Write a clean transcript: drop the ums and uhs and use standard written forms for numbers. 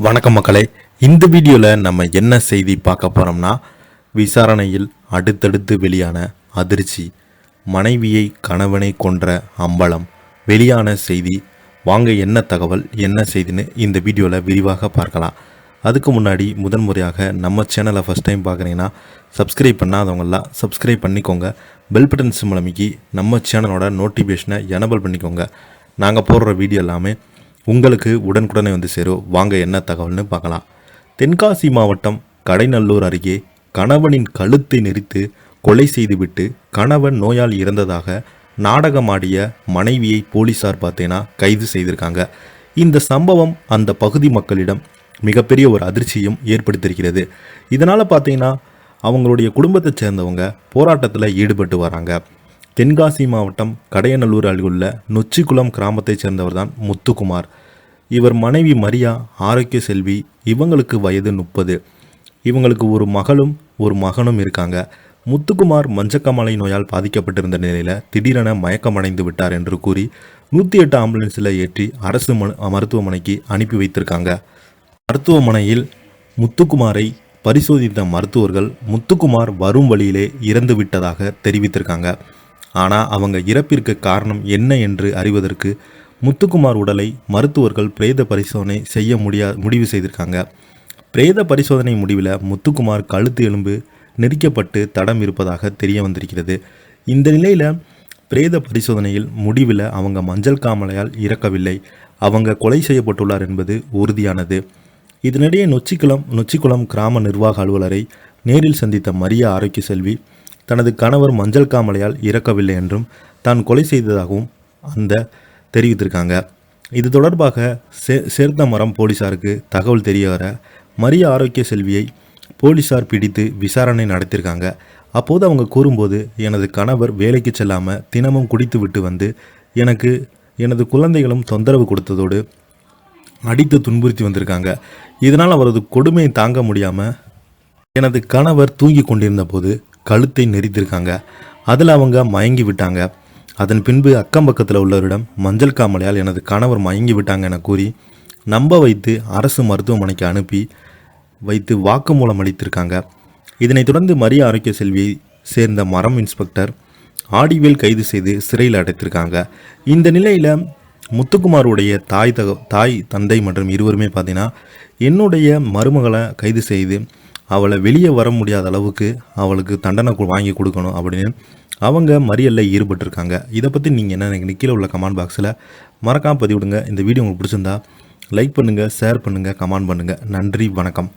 வணக்கம் மக்களே. இந்த வீடியோவில் நம்ம என்ன செய்தி பார்க்க போகிறோம்னா, விசாரணையில் அடுத்தடுத்து வெளியான அதிர்ச்சி, மனைவியை கணவனை கொன்ற அம்பலம், வெளியான செய்தி. வாங்க என்ன தகவல் என்ன செய்தின்னு இந்த வீடியோவில் விரிவாக பார்க்கலாம். அதுக்கு முன்னாடி முதன்முறையாக நம்ம சேனலை ஃபஸ்ட் டைம் பார்க்குறீங்கன்னா சப்ஸ்கிரைப் பண்ணாதவங்களாம் சப்ஸ்கிரைப் பண்ணிக்கோங்க. பெல் பட்டன் சிம்பல் அமைக்கி நம்ம சேனலோட நோட்டிஃபிகேஷனை எனபிள் பண்ணிக்கோங்க. நாங்கள் போடுற வீடியோ எல்லாமே உங்களுக்கு உடனுக்குடனே வந்து சேரும். வாங்க என்ன தகவல்னு பார்க்கலாம். தென்காசி மாவட்டம் கடைநல்லூர் அருகே கணவனின் கழுத்தை நெரித்து கொலை செய்துவிட்டு கணவன் நோயால் இறந்ததாக நாடகமாடிய மனைவியை போலீசார் கைது செய்திருக்காங்க. இந்த சம்பவம் அந்த பகுதி மக்களிடம் மிகப்பெரிய ஒரு அதிர்ச்சியும் ஏற்படுத்தியிருக்கிறது. இதனால் பார்த்தீங்கன்னா அவங்களுடைய குடும்பத்தை சேர்ந்தவங்க போராட்டத்தில் ஈடுபட்டு வராங்க. தென்காசி மாவட்டம் கடையநல்லூர் அருகுள்ள நொச்சிக்குளம் கிராமத்தைச் சேர்ந்தவர் தான் முத்துக்குமார். இவர் மனைவி மரியா ஆரோக்கிய செல்வி. இவங்களுக்கு வயது 30. இவங்களுக்கு ஒரு மகளும் ஒரு மகனும் இருக்காங்க. முத்துக்குமார் மஞ்சக்காமலை நோயால் பாதிக்கப்பட்டிருந்த நிலையில் திடீரென மயக்கமடைந்து விட்டார் என்று கூறி 108 ஆம்புலன்ஸில் ஏற்றி அரசு மருத்துவமனைக்கு அனுப்பி வைத்திருக்காங்க. மருத்துவமனையில் முத்துக்குமாரை பரிசோதித்த மருத்துவர்கள் முத்துக்குமார் வரும் வழியிலே இறந்து விட்டதாக தெரிவித்திருக்காங்க. ஆனால் அவங்க இறப்பிற்கு காரணம் என்ன என்று அறிவதற்கு முத்துக்குமார் உடலை மருத்துவர்கள் பிரேத பரிசோதனை செய்ய முடிவு செய்திருக்காங்க. பிரேத பரிசோதனை முடிவில் முத்துக்குமார் கழுத்து எலும்பு நெரிக்கப்பட்டு தடம் இருப்பதாக தெரிய வந்திருக்கிறது. இந்த நிலையில் பிரேத பரிசோதனையில் முடிவில் அவங்க மஞ்சள் காமலையால் இறக்கவில்லை, அவங்க கொலை செய்யப்பட்டுள்ளார் என்பது உறுதியானது. இதனிடையே நொச்சிக்குளம் கிராம நிர்வாக அலுவலரை நேரில் சந்தித்த மரியா ஆரோக்கிய செல்வி தனது கணவர் மஞ்சள் காமலையால் இறக்கவில்லை என்றும் தான் கொலை செய்ததாகவும் தெரிவித்திருக்காங்க. இது தொடர்பாக சேர்த்தமரம் போலீசாருக்கு தகவல் தெரிய வர மரியா ஆரோக்கிய செல்வியை போலீசார் பிடித்து விசாரணை நடத்தியிருக்காங்க. அப்போது அவங்க கூறும்போது, எனது கணவர் வேலைக்கு செல்லாமல் தினமும் குடித்து விட்டு வந்து எனது குழந்தைகளும் தொந்தரவு கொடுத்ததோடு அடித்து துன்புறுத்தி வந்திருக்காங்க. இதனால் அவரது கொடுமையை தாங்க முடியாமல் எனது கணவர் தூங்கி கொண்டிருந்த போது கழுத்தை நெரித்திருக்காங்க. அதில் அவங்க மயங்கி விட்டாங்க. அதன் பின்பு அக்கம் பக்கத்தில் உள்ளவரிடம் மஞ்சள் காமலையால் எனது கணவர் மயங்கி விட்டாங்க என கூறி நம்ப வைத்து அரசு மருத்துவமனைக்கு அனுப்பி வைத்து வாக்குமூலம் அளித்திருக்காங்க. இதனைத் தொடர்ந்து மரியா ஆரோக்கிய செல்வியை சேர்ந்த மரம் இன்ஸ்பெக்டர் ஆடிவேல் கைது செய்து சிறையில் அடைத்திருக்காங்க. இந்த நிலையில் முத்துக்குமாருடைய தாய் தந்தை மற்றும் இருவருமே பார்த்தீங்கன்னா, என்னுடைய மருமகளை கைது செய்து அவளை வெளியே வர முடியாத அளவுக்கு அவளுக்கு தண்டனை வாங்கி கொடுக்கணும் அப்படின்னு அவங்க மறியலில் ஈடுபட்டிருக்காங்க. இதை பற்றி நீங்கள் என்ன நினைக்கிறீங்க? கீழே உள்ள கமெண்ட் பாக்ஸில் மறக்காமல் பதிவிடுங்க. இந்த வீடியோ உங்களுக்கு பிடிச்சிருந்தா லைக் பண்ணுங்கள், ஷேர் பண்ணுங்கள், கமெண்ட் பண்ணுங்கள். நன்றி, வணக்கம்.